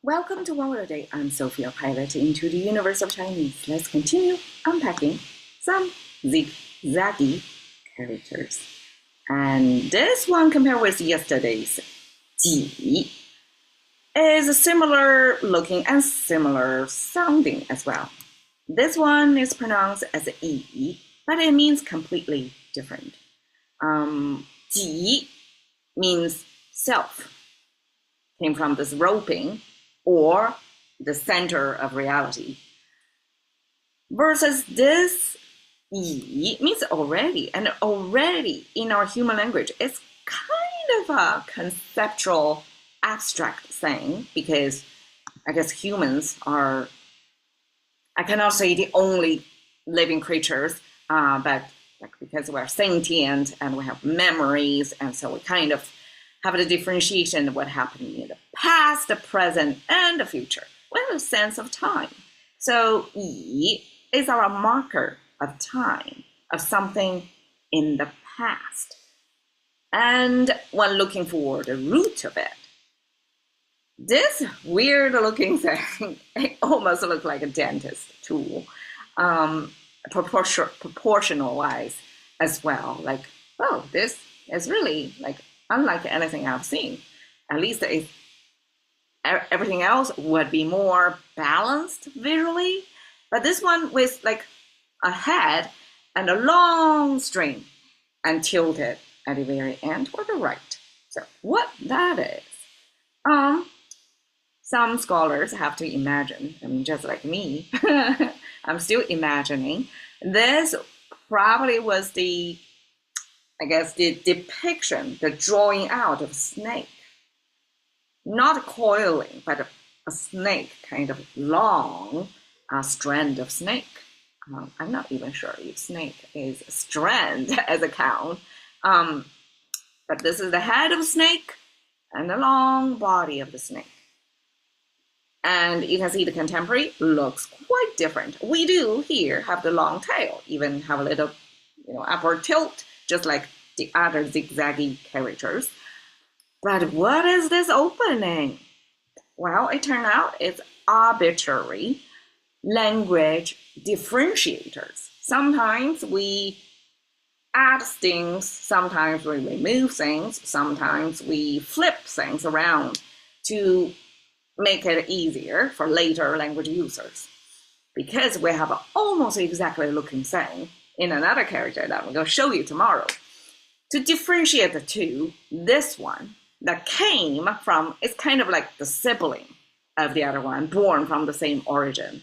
Welcome to OWAD Day. I'm Sophie, a pilot into the universe of Chinese. Let's continue unpacking some zigzaggy characters. And this one, compared with yesterday's ji, is similar looking and similar sounding as well. This one is pronounced as yi, but it means completely different. Ji means self, came from this roping, or the center of reality. Versus this yi means already, and already in our human language, it's kind of a conceptual, abstract thing, because I guess humans are, I cannot say the only living creatures, but because we're sentient and we have memories, and so we kind of have the differentiation of what happened in the past, the present, and the future. We have a sense of time. So yi is our marker of time, of something in the past. And when looking for the root of it, this weird looking thing, it almost looks like a dentist tool, proportional wise as well. Like, oh, this is really like unlike anything I've seen. At least everything else would be more balanced visually. But this one with like a head and a long string and tilted at the very end toward the right. So what that is, some scholars have to imagine, I mean, just like me, I'm still imagining, this probably was the depiction, the drawing out of a snake. Not coiling, but a snake, kind of long strand of snake. I'm not even sure if snake is a strand as a count. But this is the head of a snake and the long body of the snake. And you can see the contemporary looks quite different. We do here have the long tail, even have a little upward tilt, just like the other zigzaggy characters. But what is this opening? Well, it turned out it's arbitrary language differentiators. Sometimes we add things, sometimes we remove things, sometimes we flip things around to make it easier for later language users. Because we have an almost exactly looking thing in another character that I'm going to show you tomorrow. To differentiate the two, this one that came from, it's kind of like the sibling of the other one, born from the same origin,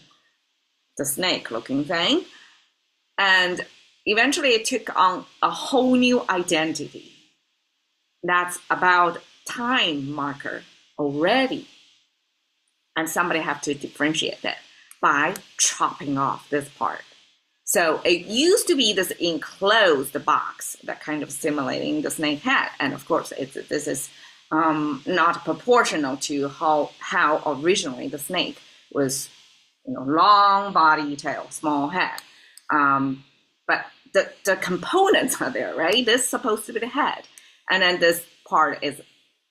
the snake-looking thing. And eventually it took on a whole new identity. That's about time marker already. And somebody have to differentiate it by chopping off this part. So it used to be this enclosed box that kind of simulating the snake head. And of course, this is not proportional to how originally the snake was, long body, tail, small head. But the components are there, right? This is supposed to be the head. And then this part is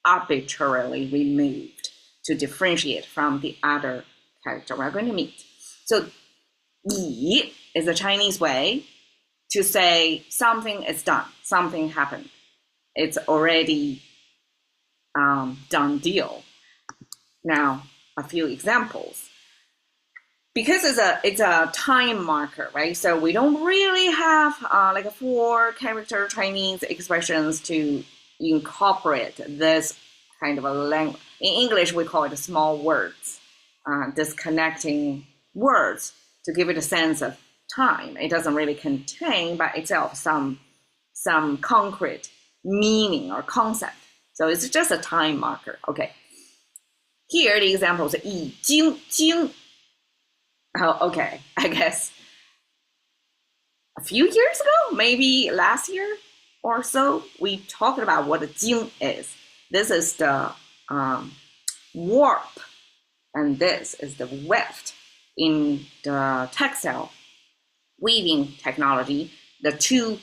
arbitrarily removed to differentiate from the other character we're going to meet. So yi is a Chinese way to say something is done, something happened. It's already done deal. Now, a few examples. Because it's a time marker, right? So we don't really have like a 4-character Chinese expressions to incorporate this kind of a language. In English, we call it small words, disconnecting words to give it a sense of time. It doesn't really contain by itself some concrete meaning or concept. So it's just a time marker. Okay. Here the example is yi jing jing. Oh, okay. I guess a few years ago, maybe last year or so, we talked about what a jing is. This is the warp, and this is the weft. In the textile weaving technology, the two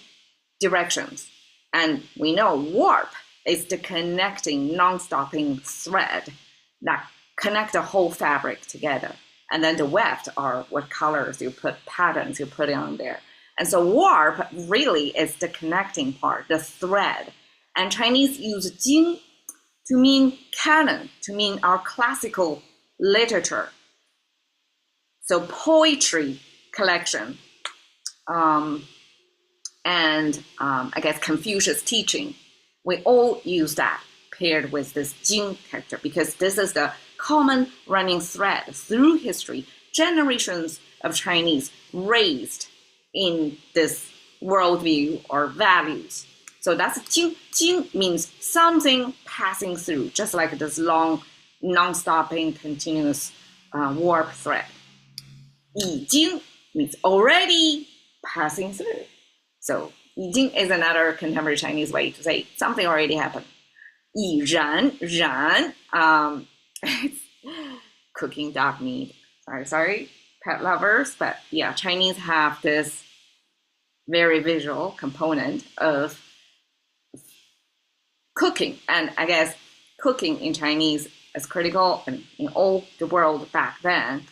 directions. And we know warp is the connecting, non-stopping thread that connect the whole fabric together. And then the weft are what colors you put, patterns you put on there. And so warp really is the connecting part, the thread. And Chinese use jing to mean canon, to mean our classical literature. So poetry collection, and I guess Confucius teaching, we all use that paired with this jing character because this is the common running thread through history. Generations of Chinese raised in this worldview or values. So that's jing. Jing means something passing through, just like this long, non-stopping, continuous warp thread. Yi jing means already passing through. So yi jing is another contemporary Chinese way to say something already happened. Yi ran, it's cooking dog meat. Sorry, pet lovers, but yeah, Chinese have this very visual component of cooking, and I guess cooking in Chinese is critical, and in all the world back then,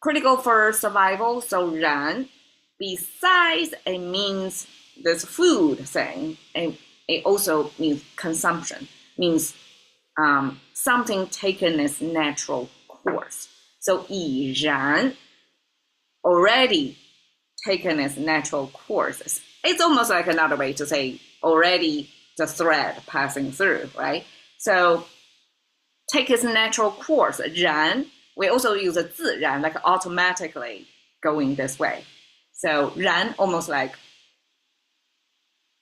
critical for survival. So ran, besides it means this food thing, it also means consumption, means something taken its natural course. So yi ran, already taken its natural course. It's almost like another way to say already the thread passing through, right? So take its natural course, 然, we also use a 自然, like automatically going this way. So 然 almost like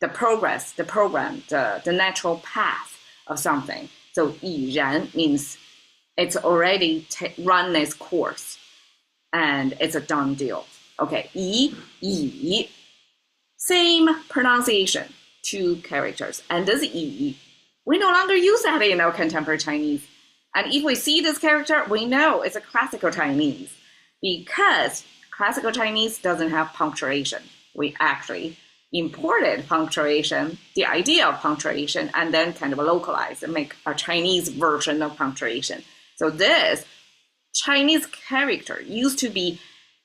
the progress, the program, the natural path of something. So 已然 means it's already run its course and it's a done deal. Okay, yi, same pronunciation, 2 characters. And this yi, we no longer use that in our contemporary Chinese. And if we see this character, we know it's a classical Chinese because classical Chinese doesn't have punctuation. We actually imported punctuation, the idea of punctuation, and then kind of localize and make a Chinese version of punctuation. So this Chinese character used to be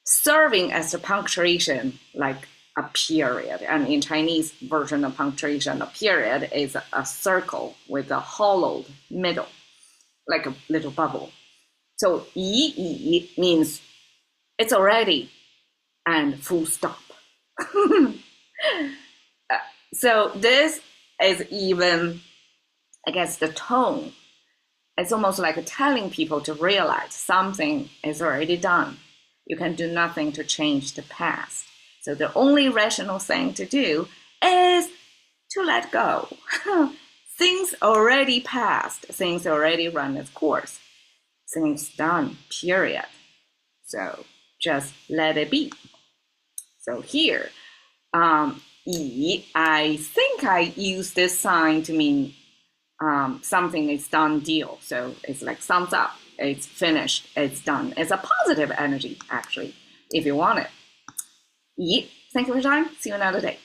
serving as a punctuation, like a period. And in Chinese version of punctuation, a period is a circle with a hollowed middle, like a little bubble. So yi means it's already and full stop. So this is even, I guess, the tone. It's almost like telling people to realize something is already done. You can do nothing to change the past. So the only rational thing to do is to let go. Things already passed. Things already run its course. Things done, period. So just let it be. So here, yi, I think I use this sign to mean something is done deal. So it's like thumbs up, it's finished, it's done. It's a positive energy, actually, if you want it. Yi, thank you for your time. See you another day.